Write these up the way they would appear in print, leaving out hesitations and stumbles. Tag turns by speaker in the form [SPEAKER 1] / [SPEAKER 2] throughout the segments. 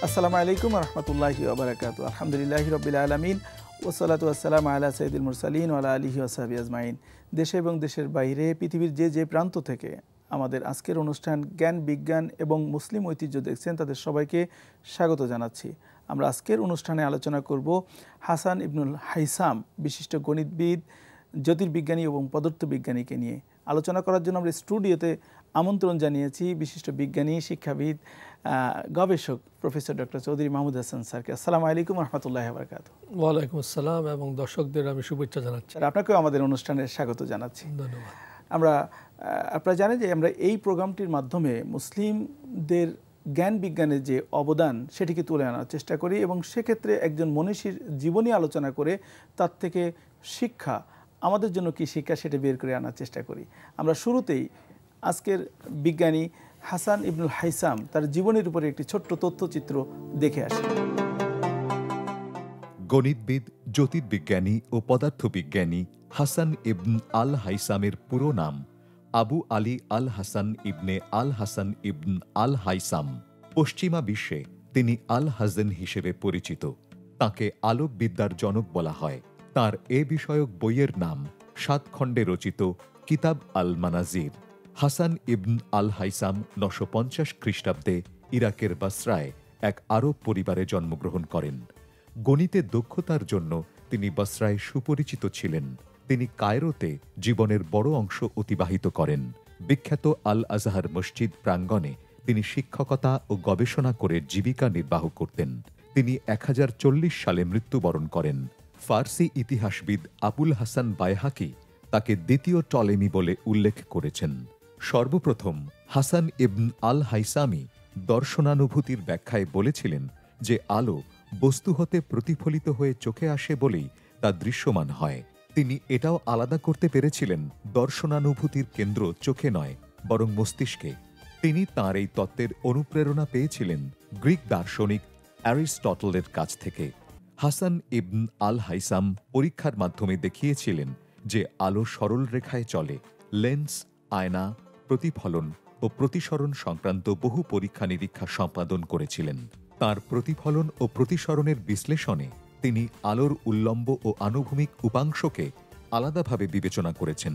[SPEAKER 1] আসসালামু আলাইকুম ওয়া রাহমাতুল্লাহি ওয়া বারাকাতুহু। আলহামদুলিল্লাহি রাব্বিল আলামিন ওয়াসসালাতু ওয়াসসালামু আলা সাইয়্যিদিল মুরসালিন ওয়া আলা আলিহি ওয়া সাহবিহি আজমাইন। দেশে এবং দেশের বাইরে পৃথিবীর যে প্রান্ত থেকে আমাদের আজকের অনুষ্ঠান জ্ঞান বিজ্ঞান এবং মুসলিম ঐতিহ্য দেখছেন তাদের সবাইকে স্বাগত জানাচ্ছি। আমরা আজকের অনুষ্ঠানে আলোচনা করব হাসান ইবনুল হাইসাম, বিশিষ্ট গণিতবিদ, জ্যোতির্বিজ্ঞানী এবং পদার্থবিজ্ঞানীকে নিয়ে। আলোচনা করার জন্য আমরা স্টুডিওতে আমন্ত্রণ জানিয়েছি বিশিষ্ট বিজ্ঞানী, শিক্ষাবিদ, গবেষক প্রফেসর ডক্টর চৌধুরী মাহমুদ হাসান স্যারকে। আসসালামু আলাইকুম ওয়া রাহমাতুল্লাহি ওয়া বারাকাতুহু।
[SPEAKER 2] ওয়ালাইকুম আসসালাম এবং দর্শকদের আমি শুভেচ্ছা জানাচ্ছি।
[SPEAKER 1] আপনাকেও আমাদের অনুষ্ঠানে স্বাগত জানাচ্ছি।
[SPEAKER 2] ধন্যবাদ।
[SPEAKER 1] আপনারা জানেন যে আমরা এই প্রোগ্রামটির মাধ্যমে মুসলিমদের জ্ঞান বিজ্ঞানের যে অবদান সেটিকে তুলে আনার চেষ্টা করি এবং সেক্ষেত্রে একজন মনীষীর জীবনী আলোচনা করে তার থেকে শিক্ষা, আমাদের জন্য কি শিক্ষা সেটা বের করে আনার চেষ্টা করি। আমরা শুরুতেই আজকের বিজ্ঞানী হাসান ইবনুল হাইসাম তার জীবনের উপরে একটি ছোট্ট তথ্যচিত্র দেখে আসি।
[SPEAKER 3] গণিতবিদ, জ্যোতির্বিজ্ঞানী ও পদার্থবিজ্ঞানী হাসান ইবন আল হাইসামের পুরো নাম আবু আলী আল হাসান ইবনে আল হাসান ইবন আল হাইসাম। পশ্চিমা বিশ্বে তিনি আল হাজেন হিসেবে পরিচিত। তাকে আলোকবিদ্যার জনক বলা হয়। তার এ বিষয়ক বইয়ের নাম 7 খণ্ডে রচিত কিতাব আল মানাজির। হাসান ইবন আল হাইসাম 950 খ্রিস্টাব্দে ইরাকের বাসরায় এক আরব পরিবারে জন্মগ্রহণ করেন। গণিতের দক্ষতার জন্য তিনি বাসরায় সুপরিচিত ছিলেন। তিনি কায়রোতে জীবনের বড় অংশ অতিবাহিত করেন। বিখ্যাত আল আজহার মসজিদ প্রাঙ্গণে তিনি শিক্ষকতা ও গবেষণা করে জীবিকা নির্বাহ করতেন। তিনি 1040 সালে মৃত্যুবরণ করেন। ফার্সি ইতিহাসবিদ আবুল হাসান বাইহাকি তাকে দ্বিতীয় টলেমি বলে উল্লেখ করেছেন। সর্বপ্রথম হাসান ইবন আল হাইসামি দর্শনানুভূতির ব্যাখ্যায় বলেছিলেন যে আলো বস্তু হতে প্রতিফলিত হয়ে চোখে আসে বলেই তা দৃশ্যমান হয়। তিনি এটাও আলাদা করতে পেরেছিলেন দর্শনানুভূতির কেন্দ্র চোখে নয় বরং মস্তিষ্কে। তিনি তাঁর এই তত্ত্বের অনুপ্রেরণা পেয়েছিলেন গ্রিক দার্শনিক অ্যারিস্টটলের কাছ থেকে। হাসান ইবন আল হাইসাম পরীক্ষার মাধ্যমে দেখিয়েছিলেন যে আলো সরল রেখায় চলে। লেন্স, আয়না, প্রতিফলন ও প্রতিসরণ সংক্রান্ত বহু পরীক্ষা নিরীক্ষা সম্পাদন করেছিলেন। তার প্রতিফলন ও প্রতিসরণের বিশ্লেষণে তিনি আলোর উল্লম্ব ও আনুভূমিক উপাংশকে আলাদাভাবে বিবেচনা করেছেন।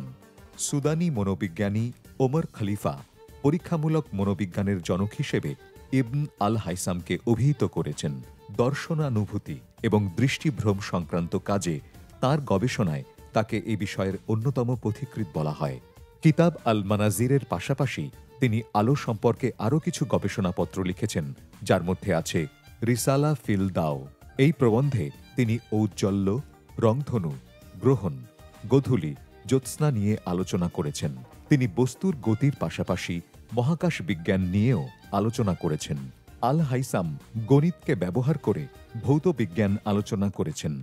[SPEAKER 3] সুদানি মনোবিজ্ঞানী ওমর খলিফা পরীক্ষামূলক মনোবিজ্ঞানের জনক হিসেবে ইবন আল হাইসামকে অভিহিত করেছেন। দর্শনানুভূতি এবং দৃষ্টিভ্রম সংক্রান্ত কাজে তার গবেষণায় তাকে এ বিষয়ের অন্যতম পথিকৃৎ বলা হয়। কিতাব আল মানাজিরের পাশাপাশি তিনি আলো সম্পর্কে আরও কিছু গবেষণাপত্র লিখেছেন, যার মধ্যে আছে রিসালা ফিল দাও। এই প্রবন্ধে তিনি ঔজ্জ্বল্য, রংধনু, গ্রহণ, গোধূলি, জ্যোৎস্না নিয়ে আলোচনা করেছেন। তিনি বস্তুর গতির পাশাপাশি মহাকাশ বিজ্ঞান নিয়েও আলোচনা করেছেন। আল হাইসাম গণিতকে ব্যবহার করে ভৌত বিজ্ঞান আলোচনা করেছেন।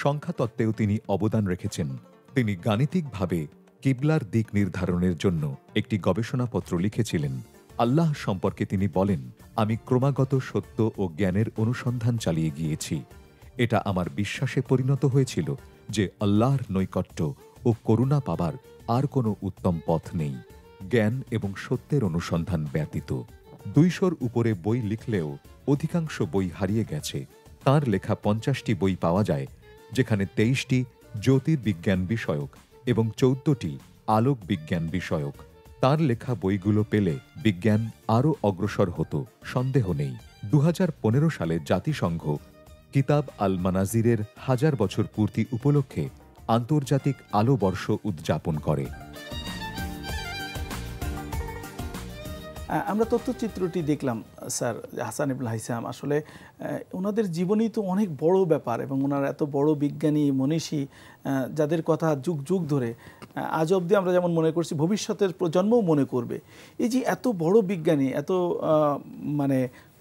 [SPEAKER 3] সংখ্যাতত্ত্বেও তিনি অবদান রেখেছেন। তিনি গাণিতিকভাবে কিবলার দিক নির্ধারণের জন্য একটি গবেষণাপত্র লিখেছিলেন। আল্লাহ সম্পর্কে তিনি বলেন, আমি ক্রমাগত সত্য ও জ্ঞানের অনুসন্ধান চালিয়ে গিয়েছি। এটা আমার বিশ্বাসে পরিণত হয়েছিল যে আল্লাহর নৈকট্য ও করুণা পাবার আর কোনো উত্তম পথ নেই, জ্ঞান এবং সত্যের অনুসন্ধান ব্যতীত। 200-র উপরে বই লিখলেও অধিকাংশ বই হারিয়ে গেছে। তাঁর লেখা 50টি বই পাওয়া যায়, যেখানে 23টি জ্যোতির্বিজ্ঞান বিষয়ক এবং 14টি আলোক বিজ্ঞান বিষয়ক। তার লেখা বইগুলো পেলে বিজ্ঞান আরও অগ্রসর হতো, সন্দেহ নেই। 2015 সালে জাতিসংঘ কিতাব আল মানাজিরের 1000 বছর পূর্তি উপলক্ষে আন্তর্জাতিক আলো বর্ষ উদযাপন করে।
[SPEAKER 1] আমরা তথ্যচিত্রটি দেখলাম স্যার। হাসান ইবনুল হাইসাম আসলে ওনাদের জীবনী তো অনেক বড় ব্যাপার এবং ওনারা এত বড় বিজ্ঞানী, মনীষী, যাদের কথা যুগ যুগ ধরে আজ অবধি আমরা যেমন মনে করছি ভবিষ্যতের প্রজন্মও মনে করবে। এই যে এত বড় বিজ্ঞানী, এত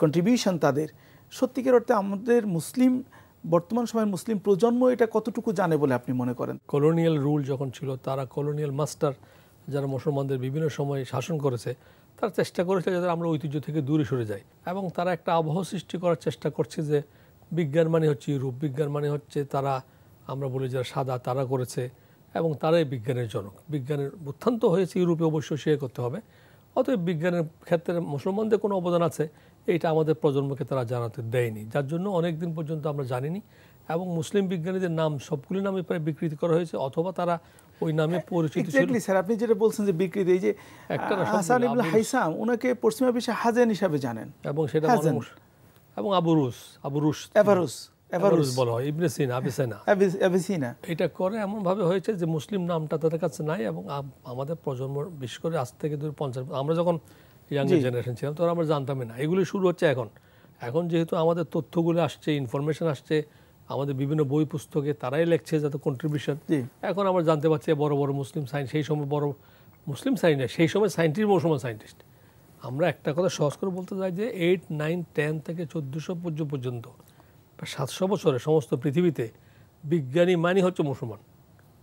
[SPEAKER 1] কন্ট্রিবিউশন তাদের, সত্যিকার অর্থে আমাদের মুসলিম, বর্তমান সময়ের মুসলিম প্রজন্ম এটা কতটুকু জানে বলে আপনি মনে করেন?
[SPEAKER 2] কলোনিয়াল রুল যখন ছিল, তারা কলোনিয়াল মাস্টার যারা মুসলমানদের বিভিন্ন সময় শাসন করেছে, তারা চেষ্টা করেছে যাতে আমরা ঐতিহ্য থেকে দূরে সরে যাই এবং তারা একটা আবহ সৃষ্টি করার চেষ্টা করছে যে বিজ্ঞান মানে হচ্ছে ইউরোপ, বিজ্ঞান মানে হচ্ছে তারা, আমরা বলি যারা সাদা, তারা করেছে এবং তারাই বিজ্ঞানের জনক। বিজ্ঞানের উত্থান তো হয়েছে ইউরোপে, অবশ্যই সে করতে হবে। অতএব বিজ্ঞানের ক্ষেত্রে মুসলমানদের কোনো অবদান আছে এইটা আমাদের প্রজন্মকে তারা জানাতে দেয়নি, যার জন্য অনেক দিন পর্যন্ত আমরা জানিনি। এবং মুসলিম বিজ্ঞানীদের নাম সবগুলি নামে প্রায় বিকৃতি করা হয়েছে, অথবা তারা ওই নামে পরিচিত ছিল।
[SPEAKER 1] এক্স্যাক্টলি স্যার, আপনি যেটা বলছেন যে বিকৃতি, এই যে হাসান ইবনে হাইসাম ওনাকে পশ্চিমা বিশ্বে হাজেন হিসাবে জানেন,
[SPEAKER 2] এবং সেটা মানুষ, এবং এভারুস বলা হয়, ইবনে সিনা, আবিসিনা, এটা করে এমন ভাবে হয়েছে যে মুসলিম নামটা তাদের কাছে নাই। এবং আমাদের প্রজন্ম, বিশেষ করে আজ থেকে 50, আমরা যখন ইয়াঙ্গার জেনারেশন ছিলাম তখন আমরা জানতামই না। এগুলি শুরু হচ্ছে এখন যেহেতু আমাদের তথ্যগুলো আসছে, ইনফরমেশন আসছে, আমাদের বিভিন্ন বই পুস্তকে তারাই লেখছে যাতে কন্ট্রিবিউশন, এখন আমরা জানতে পারছি বড় বড় মুসলিম সায়েন্স, সেই সময় বড় মুসলিম সায়েন্স, সেই সময় সায়েন্টিস্ট, মুসলমান সায়েন্টিস্ট। আমরা একটা কথা সহজ করে বলতে চাই যে 8, 9, 10 থেকে 1400 পর্যন্ত 700 বছরে সমস্ত পৃথিবীতে বিজ্ঞানী মানে হচ্ছে মুসলমান।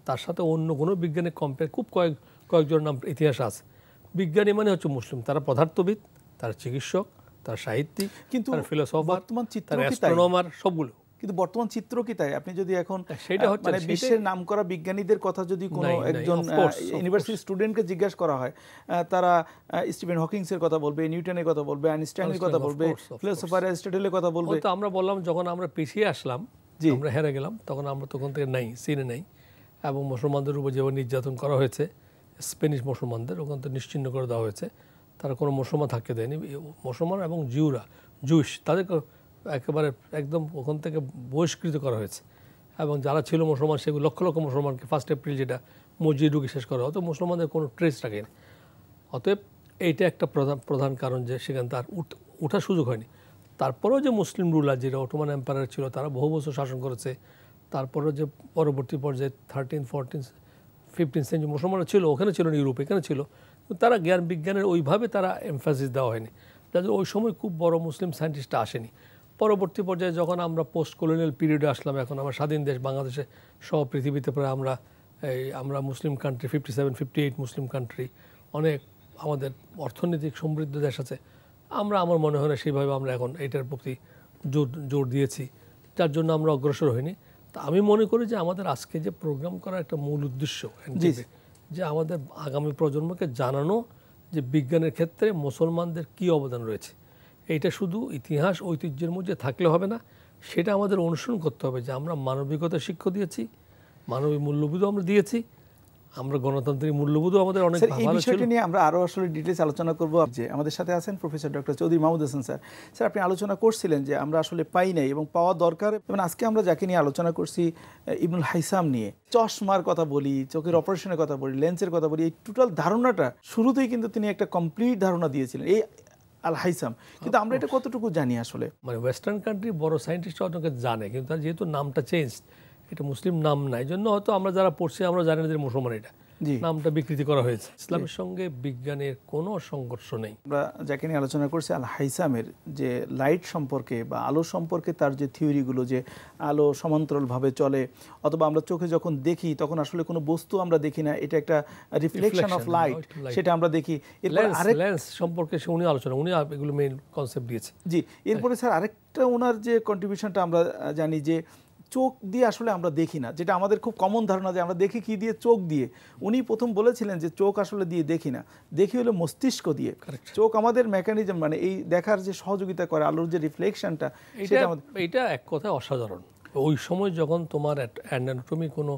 [SPEAKER 2] তার সাথে অন্য কোনো বিজ্ঞানের কম্পেয়ার খুব কয়েকজন নাম ইতিহাস আছে। বিজ্ঞানী মানে হচ্ছে মুসলিম, তারা পদার্থবিদ, তারা চিকিৎসক, তারা সাহিত্যিক, কিন্তু ফিলোসফার, তারা অ্যাস্ট্রোনমার, সবগুলো।
[SPEAKER 1] কিন্তু বর্তমান চিত্র কি তাই? আপনি যদি এখন সেটা হচ্ছে মানে বিশ্বের নামকরা বিজ্ঞানীদের কথা যদি কোনো একজন ইউনিভার্সিটি স্টুডেন্টকে জিজ্ঞাসা করা হয়, তারা স্টিফেন হকিংসের কথা বলবে, নিউটনের কথা বলবে, আইনস্টাইনের কথা বলবে, ফিলোসফার অ্যারিস্টটলের কথা বলবে।
[SPEAKER 2] তো আমরা বললাম যখন আমরা পিছিয়ে আসলাম, আমরা হেরে গেলাম, তখন আমরা তখন থেকে নাই, সিনে নাই। এবং মুসলমানদের উপর যেভাবে নির্যাতন করা হয়েছে, স্প্যানিশ মুসলমানদের ওখান থেকে নিশ্চিহ্ন করে দেওয়া হয়েছে, তারা কোনো মুসলমান থাকতে দেয়নি। মুসলমান এবং জুইশ তাদেরকে একেবারে একদম ওখান থেকে বহিষ্কৃত করা হয়েছে। এবং যারা ছিল মুসলমান, সেগুলো লক্ষ লক্ষ মুসলমানকে 1 এপ্রিল যেটা মসজিদ ঢুকে শেষ করা হতো, মুসলমানদের কোনো ট্রেস রাখেনি। অতএব এইটা একটা প্রধান কারণ যে সেখানে তার ওঠার সুযোগ হয়নি। তারপরেও যে মুসলিম রুলার, যেটা অটোমান এম্পায়ার ছিল, তারা বহু বছর শাসন করেছে। তারপরেও যে পরবর্তী পর্যায়ে 13, 14, 15 সেঞ্চুরি মুসলমানরা ছিল, ওখানে ছিল না, ইউরোপ এখানে ছিল, তারা জ্ঞান বিজ্ঞানের ওইভাবে তারা এমফাসিস দেওয়া হয়নি, যাদের ওই সময় খুব বড় মুসলিম সায়েন্টিস্টটা আসেনি। পরবর্তী পর্যায়ে যখন আমরা পোস্ট কলোনিয়াল পিরিয়ডে আসলাম, এখন আমরা স্বাধীন দেশ বাংলাদেশে সব পৃথিবীতে প্রায় আমরা মুসলিম কান্ট্রি, 57, 58 মুসলিম কান্ট্রি, অনেক আমাদের অর্থনৈতিক সমৃদ্ধ দেশ আছে। আমার মনে হয় না সেইভাবে আমরা এখন এইটার প্রতি জোর দিয়েছি, যার জন্য আমরা অগ্রসর হইনি। তা আমি মনে করি যে আমাদের আজকে যে প্রোগ্রাম করার একটা মূল উদ্দেশ্য যে আমাদের আগামী প্রজন্মকে জানানো যে বিজ্ঞানের ক্ষেত্রে মুসলমানদের কী অবদান রয়েছে। এইটা শুধু ইতিহাস ঐতিহ্যের মধ্যে থাকলে হবে না, সেটা আমাদের অনুসরণ করতে হবে যে আমরা মানবিকতা শিক্ষা দিয়েছি, মানবিক মূল্যবোধও আমরা দিয়েছি, আমরা গণতান্ত্রিক মূল্যবোধও আমাদের অনেক ভালো ছিল।
[SPEAKER 1] এই বিষয়টা নিয়ে আমরা আরো আসলে ডিটেইলস আলোচনা করব। যে আমাদের সাথে আছেন professor doctor Chowdhury Mahmud Hasan sir. Sir, আপনি আলোচনা করছিলেন যে আমরা আসলে পাই নাই এবং পাওয়া দরকার। এবং আজকে আমরা যাকে নিয়ে আলোচনা করছি, ইবনুল হাইসাম নিয়ে, চশমার কথা বলি, চোখের অপারেশনের কথা বলি, লেন্সের কথা বলি, এই টোটাল ধারণাটা শুরুতেই কিন্তু তিনি একটা কমপ্লিট ধারণা দিয়েছিলেন, এই আল হাইসাম। কিন্তু আমরা এটা কতটুকু জানি আসলে?
[SPEAKER 2] মানে ওয়েস্টার্ন কান্ট্রি বড় সায়েন্টিস্ট অনেকে জানে, কিন্তু তার যেহেতু নামটা চেঞ্জ, এটা মুসলিম নাম নাই, জন্য হয়তো আমরা যারা পড়ছি আমরা জানি না যে মুসলমান, এটা নামটা বিকৃতি করা হয়েছে। ইসলামের সঙ্গে বিজ্ঞানের কোনো সংঘর্ষ নেই।
[SPEAKER 1] আমরা যাকে নিয়ে আলোচনা করছি, আল হাইসামের যে লাইট সম্পর্কে বা আলো সম্পর্কে তার যে থিওরিগুলো, যে আলো সমান্তরালভাবে চলে, অথবা আমরা চোখে যখন দেখি তখন আসলে কোনো বস্তু আমরা দেখি না, এটা একটা রিফ্লেকশন অফ লাইট, সেটা আমরা দেখি। এরপর
[SPEAKER 2] লেন্স সম্পর্কে উনি এগুলো মেইন কনসেপ্ট দিয়েছে।
[SPEAKER 1] জি, এরপরে স্যার আরেকটা ওনার যে কন্ট্রিবিউশনটা আমরা জানি যে চোখ দিয়ে আসলে আমরা দেখি না, যেটা আমাদের খুব কমন ধারণা যে আমরা দেখি কি দিয়ে, চোখ দিয়ে। উনি প্রথম বলেছিলেন যে চোখ আসলে দিয়ে দেখি না, দেখি হলো মস্তিষ্ক দিয়ে। চোখ আমাদের মেকানিজম, মানে এই দেখার যে সহযোগিতা করে, আলোর যে রিফ্লেকশনটা,
[SPEAKER 2] এটা এক কথায় অসাধারণ। ওই সময় যখন তোমার অ্যানাটমি কোনো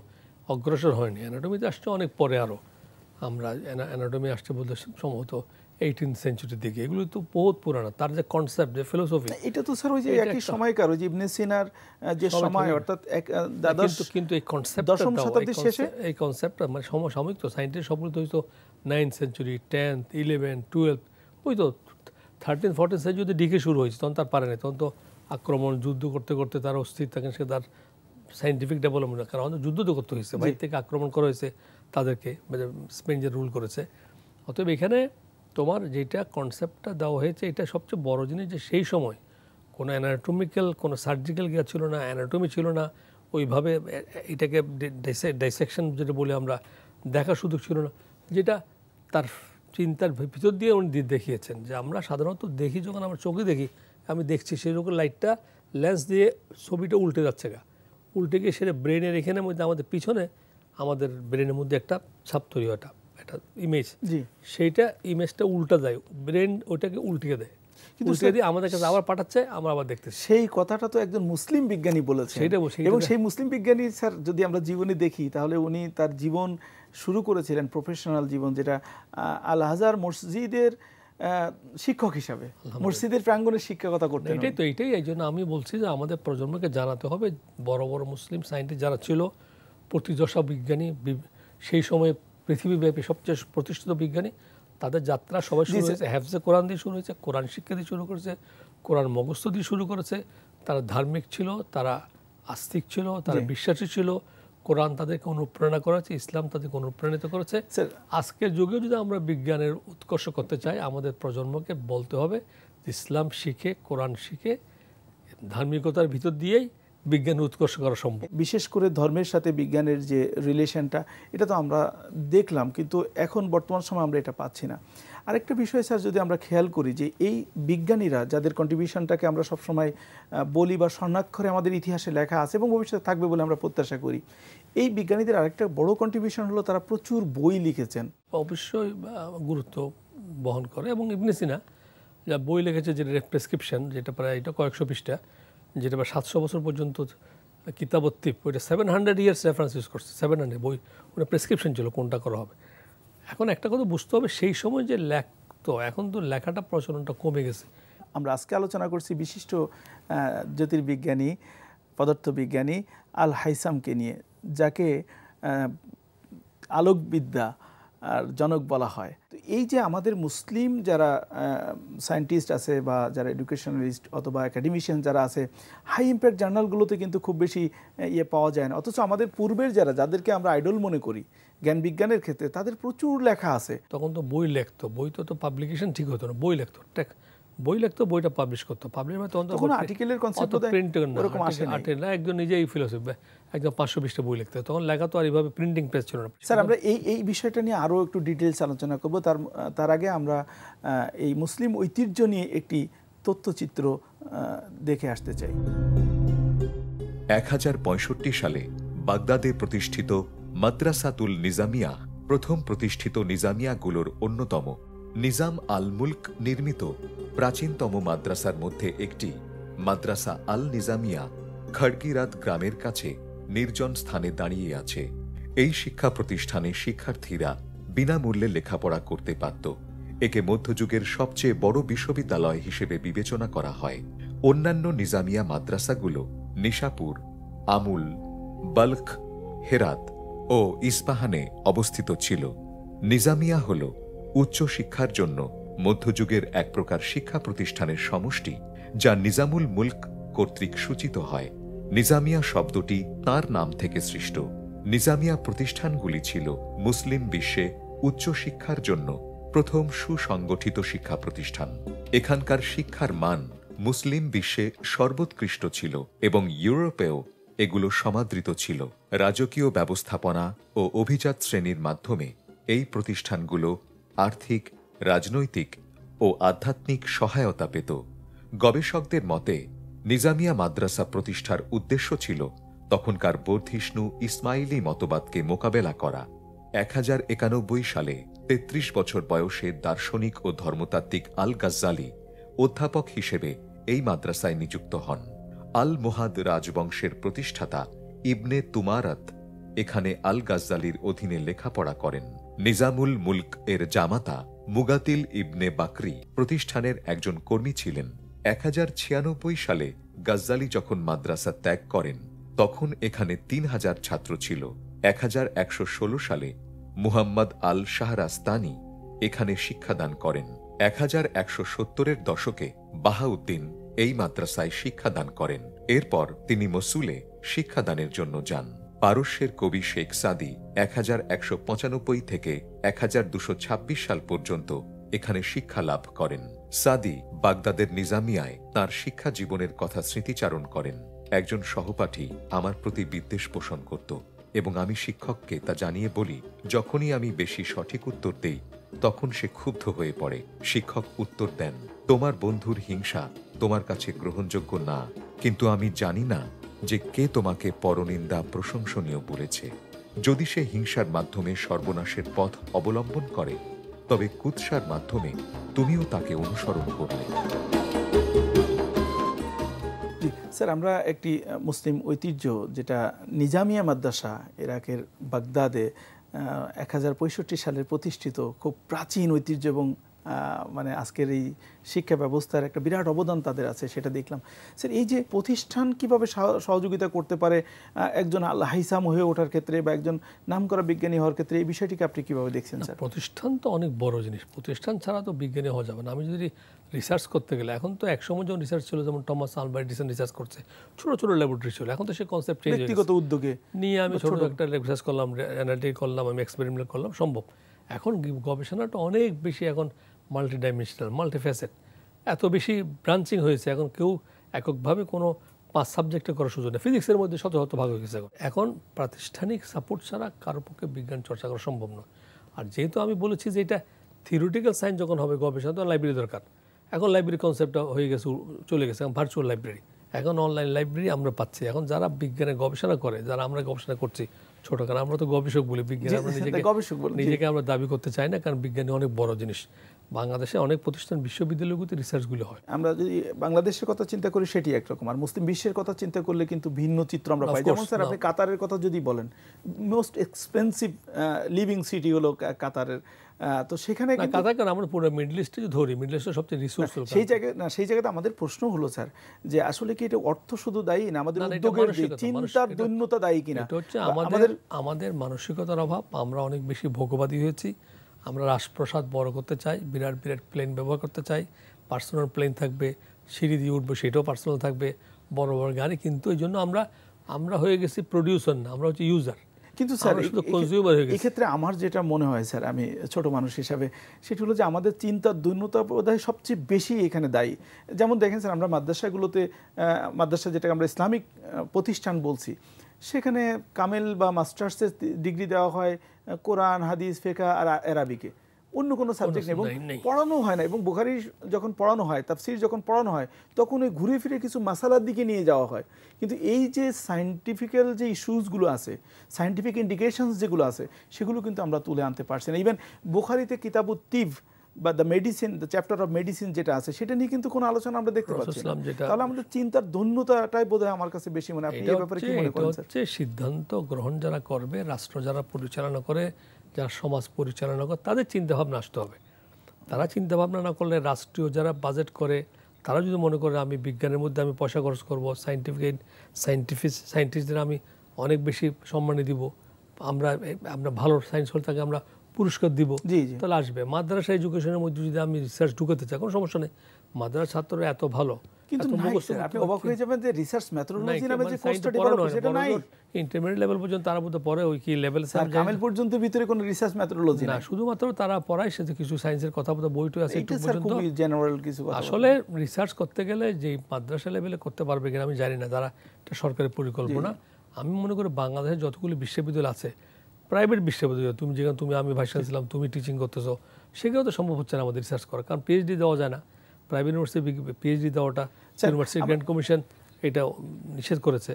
[SPEAKER 2] অগ্রসর হয়নি, অ্যানাটমিতে আসছে অনেক পরে, আরও আমরা অ্যানাটমি আসছে বলতে সম্ভবত 18th সেঞ্চুরির দিকে। এগুলো তো বহুত পুরানো, তার যে কনসেপ্ট, যে ফিলোসফি,
[SPEAKER 1] এটা তো স্যার ওই যে একই সময়কার, ওই যে ইবনে সিনার যে সময়, অর্থাৎ
[SPEAKER 2] কিন্তু এই কনসেপ্ট
[SPEAKER 1] 10ম শতাব্দীর শেষে,
[SPEAKER 2] এই কনসেপ্টটা মানে সমসাময়িক তো সায়েন্টিস্ট সবগুলো তো হয়তো 9th century, 10th, 11th, 12th, ওই তো 13, 14 সেঞ্চুরিতে ডিকে শুরু হয়েছে, তখন তার পারেনি, তখন তো আক্রমণ যুদ্ধ করতে করতে তার অস্থির থাকেন, সে তার সায়েন্টিফিক ডেভেলপমেন্ট, কারণ আমাদের যুদ্ধ তো করতে হয়েছে, বাইরে থেকে আক্রমণ করা হয়েছে তাদেরকে, স্পেন যে রুল করেছে। অতএব এখানে তোমার যেটা কনসেপ্টটা দেওয়া হয়েছে, এটা সবচেয়ে বড় জিনিস যে সেই সময় কোনো অ্যানাটমিক্যাল, কোনো সার্জিক্যাল গিয়া ছিল না, অ্যানাটমি ছিল না, ওইভাবে এটাকে ডাইসেকশন যেটা বলি আমরা, দেখার সুযোগ ছিল না, যেটা তার চিন্তার ভিতর দিয়ে উনি দেখিয়েছেন। যে আমরা সাধারণত দেখি, যখন আমরা চোখে দেখি, আমি দেখছি সেই রকম লাইটটা লেন্স দিয়ে ছবিটা উল্টে যাচ্ছে, উল্টে গিয়ে সেটা ব্রেনের এখানের মধ্যে, আমাদের পিছনে আমাদের ব্রেনের মধ্যে একটা ছাপ তৈরি হয়, একটা ইমেজ, সেইটা ইমেজটা উল্টা যায়, ব্রেন ওইটাকে উল্টিয়ে দেয়।
[SPEAKER 1] কিন্তু
[SPEAKER 2] উল্টে দিয়ে আমাদের কাছে আবার পাঠাচ্ছে, আমরা আবার দেখতেছি।
[SPEAKER 1] সেই কথাটা তো একজন মুসলিম বিজ্ঞানী বলেছেন, এবং সেই মুসলিম বিজ্ঞানী স্যার যদি আমরা জীবনে দেখি তাহলে উনি তার জীবন শুরু করেছিলেন, প্রফেশনাল জীবন, যেটা আল আজহার মসজিদের শিক্ষক হিসাবে, মসজিদের প্রাঙ্গণে শিক্ষকতা করতেন।
[SPEAKER 2] এইটাই এই জন্য আমি বলছি যে আমাদের প্রজন্মকে জানাতে হবে, বড় বড় মুসলিম সায়েন্টিস্ট যারা ছিল, প্রতিযশা বিজ্ঞানী, সেই সময়ে পৃথিবীব্যাপী সবচেয়ে প্রতিষ্ঠিত বিজ্ঞানী, তাদের যাত্রা সবাই শুরু হয়েছে হেফজে কোরআন দিয়ে শুরু হয়েছে, কোরআন শিক্ষা দিয়ে শুরু করেছে, কোরআন মুখস্থ দিয়ে শুরু করেছে। তারা ধার্মিক ছিল, তারা আস্তিক ছিল, তারা বিশ্বাসী ছিল, কোরআন তাদেরকে অনুপ্রেরণা করেছে, ইসলাম তাদেরকে অনুপ্রাণিত করেছে। আজকের যুগেও যদি আমরা বিজ্ঞানের উৎকর্ষ করতে চাই, আমাদের প্রজন্মকে বলতে হবে ইসলাম শিখে, কোরআন শিখে, ধার্মিকতার ভিতর দিয়েই বিজ্ঞানের উৎকর্ষ করা সম্ভব।
[SPEAKER 1] বিশেষ করে ধর্মের সাথে বিজ্ঞানের যে রিলেশনটা, এটা তো আমরা দেখলাম, কিন্তু এখন বর্তমান সময় আমরা এটা পাচ্ছি না। আরেকটা বিষয় স্যার, যদি আমরা খেয়াল করি যে এই বিজ্ঞানীরা যাদের কন্ট্রিবিউশনটাকে আমরা সবসময় বলি বা স্বর্ণাক্ষরে আমাদের ইতিহাসে লেখা আছে এবং ভবিষ্যতে থাকবে বলে আমরা প্রত্যাশা করি, এই বিজ্ঞানীদের আরেকটা বড় কন্ট্রিবিউশন হলো তারা প্রচুর বই লিখেছেন।
[SPEAKER 2] অবশ্যই গুরুত্ব বহন করে, এবং ইবনে সিনা যা বই লিখেছে, যেটা প্রেসক্রিপশন, যেটা প্রায় এটা কয়েকশো পৃষ্ঠা, যেটা প্রায় 700 বছর পর্যন্ত কিতাবত্তিপ, ওইটা 700 ইয়ার্স রেফারেন্স ইউজ করছে, 700 বই, ওটা প্রেসক্রিপশন ছিল কোনটা করা হবে। এখন একটা কথা বুঝতে হবে, সেই সময় যে লেখতো, এখন তো লেখাটা প্রচলনটা কমে গেছে।
[SPEAKER 1] আমরা আজকে আলোচনা করছি বিশিষ্ট জ্যোতির্বিজ্ঞানী, পদার্থবিজ্ঞানী আল হাইসামকে নিয়ে, যাকে আলোকবিদ্যা আর জনক বলা হয়। তো এই যে আমাদের মুসলিম যারা সায়েন্টিস্ট আছে বা যারা এডুকেশনালিস্ট অথবা একাডেমিশিয়ান যারা আছে, হাই ইম্প্যাক্ট জার্নালগুলোতে কিন্তু খুব বেশি পাওয়া যায় না, অথচ আমাদের পূর্বের যাদেরকে আমরা আইডল মনে করি জ্ঞান বিজ্ঞানের ক্ষেত্রে, তাদের প্রচুর লেখা আছে।
[SPEAKER 2] তখন তো বই লিখতো, বই তো পাবলিকেশন ঠিক হতো না, বই লিখতো, বইটা পাবলিশ করতো,
[SPEAKER 1] তখন আর্টিকেলের কনসেপ্ট ওরকম আসে
[SPEAKER 2] না, একজন নিজেই ফিলোসফি, একদম 500 পৃষ্ঠা বই লিখতো, তখন লেখা তো আর এইভাবে প্রিন্টিং প্রেস ছিল না।
[SPEAKER 1] স্যার, আমরা এই বিষয়টা নিয়ে আরও একটু ডিটেলস আলোচনা করব। তার আগে আমরা এই মুসলিম ঐতিহ্য নিয়ে একটি তথ্যচিত্র দেখে আসতে চাই।
[SPEAKER 3] 1065 সালে বাগদাদে প্রতিষ্ঠিত মাদ্রাসাতুল নিজামিয়া প্রথম প্রতিষ্ঠিত নিজামিয়াগুলোর অন্যতম। নিজাম আল মুলক নির্মিত প্রাচীনতম মাদ্রাসার মধ্যে একটি মাদ্রাসা আল নিজামিয়া খড়গিরাত গ্রামের কাছে নির্জন স্থানে দাঁড়িয়ে আছে। এই শিক্ষা প্রতিষ্ঠানে শিক্ষার্থীরা বিনামূল্যে লেখাপড়া করতে পারত। একে মধ্যযুগের সবচেয়ে বড় বিশ্ববিদ্যালয় হিসেবে বিবেচনা করা হয়। অন্যান্য নিজামিয়া মাদ্রাসাগুলো নিশাপুর, আমুল, বলখ, হেরাত ও ইস্পাহানে অবস্থিত ছিল। নিজামিয়া হল উচ্চ শিক্ষার জন্য মধ্যযুগের এক প্রকার শিক্ষা প্রতিষ্ঠানের সমষ্টি, যা নিজামুল মুলক কর্তৃক সূচিত হয়। নিজামিয়া শব্দটি তার নাম থেকে সৃষ্ট। নিজামিয়া প্রতিষ্ঠানগুলি ছিল মুসলিম বিশ্বে উচ্চ শিক্ষার জন্য প্রথম সুসংগঠিত শিক্ষা প্রতিষ্ঠান। এখানকার শিক্ষার মান মুসলিম বিশ্বে সর্বোৎকৃষ্ট ছিল এবং ইউরোপেও এগুলো সমাদৃত ছিল। রাজকীয় ব্যবস্থাপনা ও অভিজাত শ্রেণীর মাধ্যমে এই প্রতিষ্ঠানগুলো আর্থিক, রাজনৈতিক ও আধ্যাত্মিক সহায়তা পেত। গবেষকদের মতে নিজামিয়া মাদ্রাসা প্রতিষ্ঠার উদ্দেশ্য ছিল তখনকার বর্ধিষ্ণু ইসমাইলি মতবাদকে মোকাবেলা করা। 1091 সালে 33 বছর বয়সে দার্শনিক ও ধর্মতাত্ত্বিক আল গাজ্জালি অধ্যাপক হিসেবে এই মাদ্রাসায় নিযুক্ত হন। আল মোহাদ রাজবংশের প্রতিষ্ঠাতা ইবনে তুমারাত এখানে আল গাজ্জালির অধীনে লেখাপড়া করেন। নিজামুল মুলক এর জামাতা মুগাতিল ইবনে বাকরি প্রতিষ্ঠানের একজন কর্মী ছিলেন। 1096 সালে গাজ্জালি যখন মাদ্রাসা ত্যাগ করেন তখন এখানে 3000 ছাত্র ছিল। 1116 সালে মুহাম্মদ আল শাহরাস্তানি এখানে শিক্ষাদান করেন। 1170-এর দশকে বাহাউদ্দিন এই মাদ্রাসায় শিক্ষাদান করেন। এরপর তিনি মসুলে শিক্ষাদানের জন্য যান। পারস্যের কবি শেখ সাদি 1195 থেকে 1226 সাল পর্যন্ত এখানে শিক্ষা লাভ করেন। সাদি বাগদাদের নিজামিয়ায় তাঁর শিক্ষা জীবনের কথা স্মৃতিচারণ করেন। একজন সহপাঠী আমার প্রতি বিদ্বেষ পোষণ করত এবং আমি শিক্ষককে তা জানিয়ে বলি, যখনই আমি বেশি সঠিক উত্তর দেই তখন সে ক্ষুব্ধ হয়ে পড়ে। শিক্ষক উত্তর দেন, তোমার বন্ধুর হিংসা তোমার কাছে গ্রহণযোগ্য না, কিন্তু আমি জানি না যে কে তোমাকে পরনিন্দা প্রশংসনীয় বলেছে। যদি সে হিংসার মাধ্যমে সর্বনাশের পথ অবলম্বন করে তবে কুৎসার মাধ্যমে তুমিও তাকে অনুসরণ করলে।
[SPEAKER 1] জি স্যার, আমরা একটি মুসলিম ঐতিহ্য যেটা নিজামিয়া মাদ্রাসা ইরাকের বাগদাদে 1065 সালে প্রতিষ্ঠিত, খুব প্রাচীন ঐতিহ্য এবং মানে আজকের এই শিক্ষা ব্যবস্থার একটা বিরাট অবদান তাদের আছে, সেটা দেখলাম। স্যার, এই যে প্রতিষ্ঠান কিভাবে সহযোগিতা করতে পারে একজন আল হাইসাম হয়ে ওঠার ক্ষেত্রে বা একজন নামকরা বিজ্ঞানী হওয়ার ক্ষেত্রে, এই বিষয়টিকে আপনি কিভাবে দেখছেন স্যার?
[SPEAKER 2] প্রতিষ্ঠান তো অনেক বড় জিনিস, প্রতিষ্ঠান ছাড়া তো বিজ্ঞানী হওয়া যাবে না। আমি যদি রিসার্চ করতে গেলে, এখন তো একসময় যখন রিসার্চ ছিল, যেমন টমাস আলভা এডিসন রিসার্চ করছে, ছোট ছোট ল্যাবরেটরি ছিল, এখন তো সে কনসেপ্ট চেঞ্জ হয়ে গেছে।
[SPEAKER 1] ব্যক্তিগত উদ্যোগে নিয়ে
[SPEAKER 2] আমি ছোট একটা রিসার্চ করলাম, অ্যানালিটিক করলাম, আমি এক্সপেরিমেন্ট করলাম, সম্ভব। এখন গবেষণাটা অনেক বেশি এখন মাল্টি ডাইমেনশনাল, মাল্টিফ্যাসেট, এত বেশি ব্রাঞ্চিং হয়েছে। এখন কেউ এককভাবে কোনো 5 সাবজেক্টে করার সুযোগ নেই। ফিজিক্সের মধ্যে শত শত ভাগ হয়ে গেছে। এখন প্রাতিষ্ঠানিক সাপোর্ট ছাড়া কারোর পক্ষে বিজ্ঞান চর্চা করা সম্ভব নয়। আর যেহেতু আমি বলেছি যে এটা থিওরিটিক্যাল সায়েন্স যখন হবে, গবেষণা তো লাইব্রেরি দরকার। এখন লাইব্রেরি কনসেপ্টটা হয়ে গেছে, চলে গেছে, এখন ভার্চুয়াল লাইব্রেরি, এখন অনলাইন লাইব্রেরি আমরা পাচ্ছি। এখন যারা বিজ্ঞানে গবেষণা করে, যারা আমরা গবেষণা করছি ছোট, কারণ আমরা তো গবেষক বলি, বিজ্ঞান আমরা নিজেকে আমরা দাবি করতে চাই না, কারণ বিজ্ঞানী অনেক বড় জিনিস। বাংলাদেশে অনেক প্রতিষ্ঠান, বিশ্ববিদ্যালয়গুলোতে রিসার্চগুলো হয়।
[SPEAKER 1] আমরা যদি বাংলাদেশের কথা চিন্তা করি সেটি একরকম, আর মুসলিম বিশ্বের কথা চিন্তা করলে কিন্তু ভিন্ন চিত্র আমরা পাই। যেমন স্যার, আপনি কাতারের কথা যদি বলেন, মোস্ট এক্সপেন্সিভ লিভিং সিটি হলো কাতারের। তো সেখানে
[SPEAKER 2] কাতার আমরা পুরো মিডল ইস্টে ধরি, মিডল ইস্টের সবচেয়ে রিসোর্স
[SPEAKER 1] সেই জায়গাতে আমাদের প্রশ্ন হলো স্যার, যে আসলে কি এটা অর্থ শুধু দায়ী না আমাদের উদ্যোগের চিন্তার দৈন্যতা দায়ী কিনা?
[SPEAKER 2] এটা হচ্ছে আমাদের মানসিকতার অভাব। আমরা অনেক বেশি ভোগবাদী হয়েছি। আমরা রাজপ্রাসাদ বড় করতে চাই, বিরাট বিরাট প্লেন ব্যবহার করতে চাই, পার্সোনাল প্লেন থাকবে, সিঁড়ি দিয়ে উঠবো সেটাও পার্সোনাল থাকবে, বড় বড় গাড়ি। কিন্তু এই জন্য আমরা হয়ে গেছি প্রডিউসার না, আমরা হচ্ছে ইউজার।
[SPEAKER 1] কিন্তু স্যার, এক্ষেত্রে আমার যেটা মনে হয় স্যার, আমি ছোট মানুষ হিসাবে, সেটা হলো যে আমাদের চিন্তার দৈন্যতা বোধহয় সবচেয়ে বেশি এখানে দায়ী। যেমন দেখেন স্যার, আমরা মাদ্রাসাগুলোতে, মাদ্রাসা যেটাকে আমরা ইসলামিক প্রতিষ্ঠান বলছি, সেখানে কামেল বা মাস্টার্সের ডিগ্রি দেওয়া হয় কোরআন, হাদিস, ফিকহ আর আরবিকে, অন্য কোনো সাবজেক্ট নেই, এবং পড়ানো হয় না। এবং বুখারী যখন পড়ানো হয়, তাফসীর যখন পড়ানো হয়, তখন ওই ঘুরে ফিরে কিছু মাসালার দিকে নিয়ে যাওয়া হয়। কিন্তু এই যে সায়েন্টিফিক্যাল যে ইস্যুসগুলো আছে, সায়েন্টিফিক ইন্ডিকেশনস যেগুলো আছে, সেগুলো কিন্তু আমরা তুলে আনতে পারছি না। ইভেন বুখারীতে কিতাবুত তিব বা the medicine, the chapter of medicine যেটা আছে, সেটা নিয়ে কিন্তু কোনো আলোচনা আমরা দেখতে পাচ্ছি না। তাহলে আমাদের চিন্তার দৈন্যতাটাই বোধহয় আমার কাছে বেশি মনে হয়। আপনি এই ব্যাপারে কি মনে করেন স্যার?
[SPEAKER 2] হচ্ছে সিদ্ধান্ত গ্রহণ যারা করবে, রাষ্ট্র যারা পরিচালনা করে, যারা সমাজ পরিচালনা করে, তাদের চিন্তাভাবনা আসতে হবে। তারা চিন্তাভাবনা না করলে, রাষ্ট্রীয় যারা বাজেট করে, তারা যদি মনে করে আমি বিজ্ঞানের মধ্যে আমি পয়সা খরচ করবো, সায়েন্টিস্টদের আমি অনেক বেশি সম্মানী দিব, আমরা ভালো সায়েন্স হল তাকে আমরা পুরস্কার দিব, তাহলে আসবে। মাদ্রাসা এডুকেশনের মধ্যে যদি আমি রিসার্চ ঢুকাতে চাই, কোনো সমস্যা নেই, মাদ্রাসা ছাত্ররা এত ভালো।
[SPEAKER 1] কিন্তু আপনি অবাক হয়ে যাবেন যে রিসার্চ মেথোডোলজি নামে যে কোর্সটা ডেভেলপ হয়েছে, সেটা নাই।
[SPEAKER 2] ইন্টারমিডিয়েট লেভেল পর্যন্ত তারা বলতে পড়ে, ওই কি লেভেল
[SPEAKER 1] স্যার, কামেল পর্যন্ত ভিতরে কোনো রিসার্চ মেথোডোলজি না,
[SPEAKER 2] শুধুমাত্র তারা পড়ায়, সাথে কিছু সায়েন্সের কথা বলতে বইটা আছে একটু পর্যন্ত,
[SPEAKER 1] জেনারেল কিছু কথা।
[SPEAKER 2] আসলে রিসার্চ করতে গেলে যে মাদ্রাসা লেভেলে করতে পারবে কিনা আমি জানি না, যারা এটা সরকারের পরিকল্পনা। আমি মনে করি বাংলাদেশে যতগুলো বিশ্ববিদ্যালয় আছে, প্রাইভেট বিশ্ববিদ্যালয়, তুমি যেখানে আমি ভাইস চ্যান্সেলর, তুমি টিচিং করতেছো, সেখানে তো সম্ভব হচ্ছে না আমাদের রিসার্চ করা, কারণ পিএইচডি দেওয়া যায় না। প্রাইভেট ইউনিভার্সিটি পিএইচডি দেওয়াটা ইউনিভার্সিটি গ্র্যান্ট কমিশন এটা নিষেধ করেছে,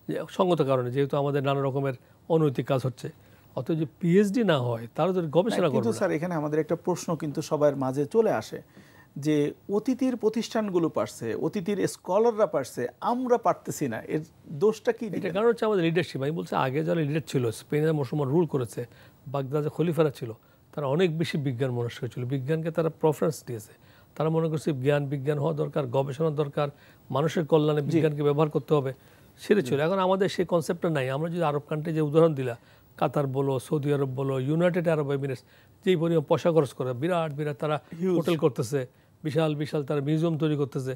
[SPEAKER 2] যে সঙ্গত কারণে, যেহেতু আমাদের নানা রকমের অনৈতিক কাজ হচ্ছে। অথচ যে পিএইচডি না হয়, তারা যদি গবেষণা করে।
[SPEAKER 1] কিন্তু স্যার, এখানে আমাদের একটা প্রশ্ন কিন্তু সবার মাঝে চলে আসে, যে অতীতের প্রতিষ্ঠানগুলো পারছে, অতীতের স্কলাররা পারছে, আমরা পারতেছি না, এর দোষটা কি?
[SPEAKER 2] এটা কারণ হচ্ছে আমাদের লিডারশিপ। আমি বলছি, আগে যারা লিডার ছিল, স্পেনের মুসলমান রুল করেছে, বাগদাদে খলিফারা ছিল, তারা অনেক বেশি বিজ্ঞান মনস্ক ছিল, বিজ্ঞানকে তারা প্রেফারেন্স দিয়েছে। তারা মনে করছে বিজ্ঞান হওয়া দরকার, গবেষণা দরকার, মানুষের কল্যাণে বিজ্ঞানকে ব্যবহার করতে হবে, সেটা ছিল। এখন আমাদের সেই কনসেপ্টটা নাই। আমরা যদি আরব কান্ট্রি যে উদাহরণ দিলা, কাতার বলো, সৌদি আরব বলো, ইউনাইটেড আরব এমিরেটস, যেই পরিমাণ পয়সা খরচ করে, বিরাট বিরাট তারা হোটেল করতেছে, বিশাল বিশাল তারা মিউজিয়াম তৈরি করতেছে।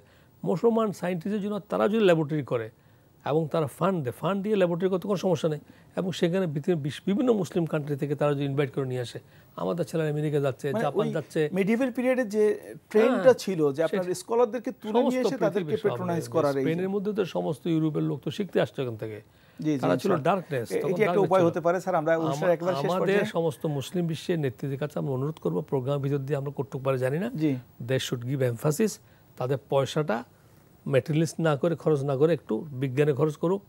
[SPEAKER 2] মুসলমান সায়েন্টিস্টের জন্য তারা যদি ল্যাবরেটরি করে এবং তারা ফান্ড দিয়ে ল্যাবরেটরি করতে কোনো সমস্যা নেই, এবং সেখানে বিভিন্ন মুসলিম কান্ট্রি থেকে তারা যদি ইনভাইট করে নিয়ে আসে, আমাদের ছেলেরা আমেরিকা যাচ্ছে, জাপান যাচ্ছে।
[SPEAKER 1] মিডিয়েভাল পিরিয়ডে যে ট্রেন্ডটা ছিল, যে আপনার স্কলারদেরকে তুলে নিয়ে এসে তাদেরকে প্যাট্রোনাইজ করার,
[SPEAKER 2] স্পেনের মধ্যে তো সমস্ত ইউরোপের লোক তো শিখতে আসছে ওখান থেকে, তারা ছিল ডার্কনেস।
[SPEAKER 1] এটি একটা উপায় হতে পারে স্যার। আমরা
[SPEAKER 2] আমাদের সমস্ত মুসলিম বিশ্বের নেতৃত্বের কাছে আমরা অনুরোধ করব, প্রোগ্রামের ভিতর দিয়ে আমরা করতে পারি জানি না, দে শুড গিভ এমফাসিস, তাদের পয়সাটা ম্যাটেরিয়ালিস্ট না করে, খরচ না করে, একটু বিজ্ঞানে খরচ করুক,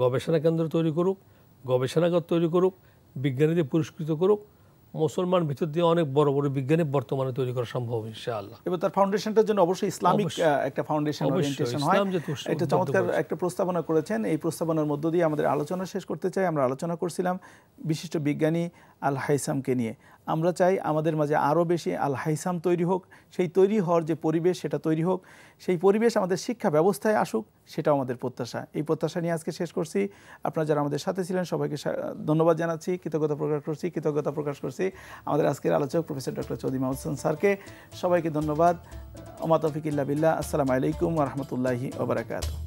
[SPEAKER 2] গবেষণা কেন্দ্র তৈরি করুক, গবেষণাগার তৈরি করুক, বিজ্ঞানীদের পুরস্কৃত করুক, মুসলমান ভিতর দিয়ে অনেক বড় বড় বিজ্ঞানী বর্তমানে তৈরি করা সম্ভব ইনশাআল্লাহ।
[SPEAKER 1] এবার তার ফাউন্ডেশনটার জন্য অবশ্যই ইসলামিক একটা ফাউন্ডেশন ওরিয়েন্টেশন হয়। এটা চমৎকার একটা প্রস্তাবনা করেছেন। এই প্রস্তাবনার মধ্য দিয়ে আমাদের আলোচনা শেষ করতে চাই। আমরা আলোচনা করছিলাম বিশিষ্ট বিজ্ঞানী আল হাইসামকে নিয়ে। আমরা চাই আমাদের মাঝে আরও বেশি আল হাইসাম তৈরি হোক, সেই তৈরি হওয়ার যে পরিবেশ সেটা তৈরি হোক, সেই পরিবেশ আমাদের শিক্ষা ব্যবস্থায় আসুক, সেটাও আমাদের প্রত্যাশা। এই প্রত্যাশা নিয়ে আজকে শেষ করছি। আপনারা যারা আমাদের সাথে ছিলেন সবাইকে ধন্যবাদ জানাচ্ছি, কৃতজ্ঞতা প্রকাশ করছি আমাদের আজকের আলোচক প্রফেসর ডক্টর চৌধুরী মাহমুদ হোসেন স্যারকে। সবাইকে ধন্যবাদ। ওমা তৌফিক ইল্লা বিল্লাহ। আসসালামু আলাইকুম ওয়া রাহমাতুল্লাহি ওয়া বারাকাতুহু।